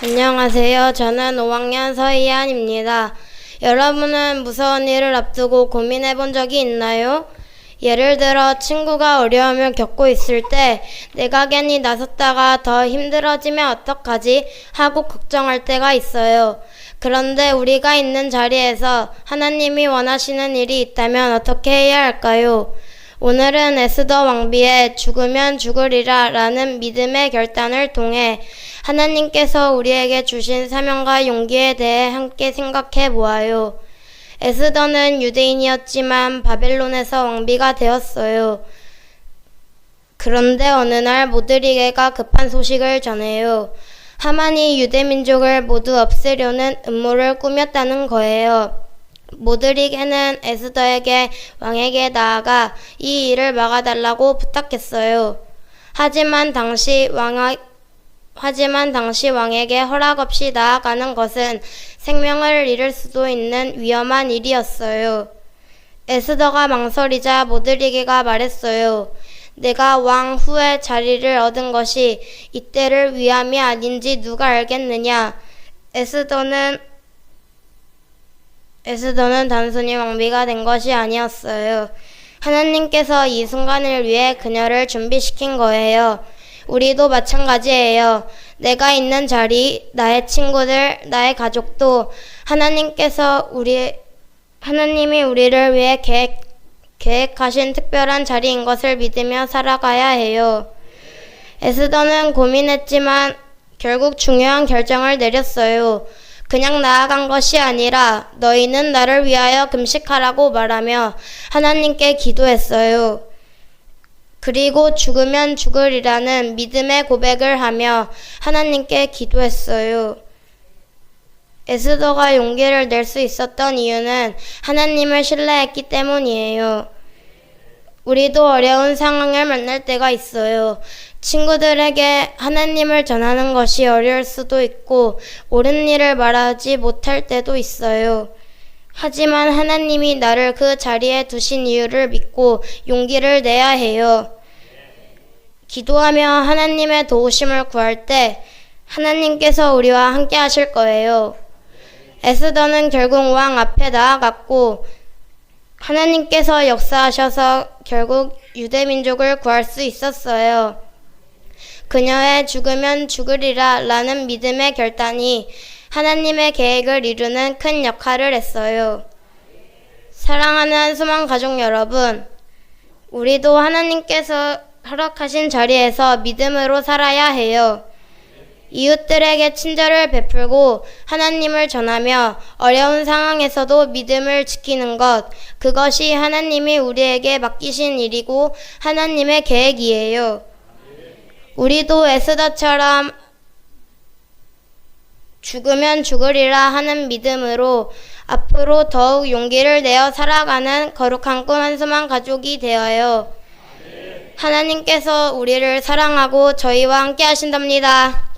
안녕하세요. 저는 5학년 서희안입니다. 여러분은 무서운 일을 앞두고 고민해 본 적이 있나요? 예를 들어 친구가 어려움을 겪고 있을 때 내가 괜히 나섰다가 더 힘들어지면 어떡하지 하고 걱정할 때가 있어요. 그런데 우리가 있는 자리에서 하나님이 원하시는 일이 있다면 어떻게 해야 할까요? 오늘은 에스더 왕비의 죽으면 죽으리라 라는 믿음의 결단을 통해 하나님께서 우리에게 주신 사명과 용기에 대해 함께 생각해 보아요. 에스더는 유대인이었지만 바벨론에서 왕비가 되었어요. 그런데 어느 날 모드리게가 급한 소식을 전해요. 하만이 유대민족을 모두 없애려는 음모를 꾸몄다는 거예요. 모드리게는 에스더에게 왕에게 나아가 이 일을 막아달라고 부탁했어요. 하지만 당시 왕에게 허락 없이 나아가는 것은 생명을 잃을 수도 있는 위험한 일이었어요. 에스더가 망설이자 모드리게가 말했어요. 내가 왕 후에 자리를 얻은 것이 이때를 위함이 아닌지 누가 알겠느냐. 에스더는 단순히 왕비가 된 것이 아니었어요. 하나님께서 이 순간을 위해 그녀를 준비시킨 거예요. 우리도 마찬가지예요. 내가 있는 자리, 나의 친구들, 나의 가족도 하나님이 우리를 위해 계획하신 특별한 자리인 것을 믿으며 살아가야 해요. 에스더는 고민했지만 결국 중요한 결정을 내렸어요. 그냥 나아간 것이 아니라 너희는 나를 위하여 금식하라고 말하며 하나님께 기도했어요. 그리고 죽으면 죽으리라는 믿음의 고백을 하며 하나님께 기도했어요. 에스더가 용기를 낼 수 있었던 이유는 하나님을 신뢰했기 때문이에요. 우리도 어려운 상황을 만날 때가 있어요. 친구들에게 하나님을 전하는 것이 어려울 수도 있고 옳은 일을 말하지 못할 때도 있어요. 하지만 하나님이 나를 그 자리에 두신 이유를 믿고 용기를 내야 해요. 기도하며 하나님의 도우심을 구할 때 하나님께서 우리와 함께 하실 거예요. 에스더는 결국 왕 앞에 나아갔고 하나님께서 역사하셔서 결국 유대민족을 구할 수 있었어요. 그녀의 죽으면 죽으리라 라는 믿음의 결단이 하나님의 계획을 이루는 큰 역할을 했어요. 사랑하는 한수만 가족 여러분, 우리도 하나님께서 허락하신 자리에서 믿음으로 살아야 해요. 이웃들에게 친절을 베풀고 하나님을 전하며 어려운 상황에서도 믿음을 지키는 것, 그것이 하나님이 우리에게 맡기신 일이고 하나님의 계획이에요. 우리도 에스더처럼 죽으면 죽으리라 하는 믿음으로 앞으로 더욱 용기를 내어 살아가는 거룩한 꿈 한수만 가족이 되어요. 하나님께서 우리를 사랑하고 저희와 함께 하신답니다.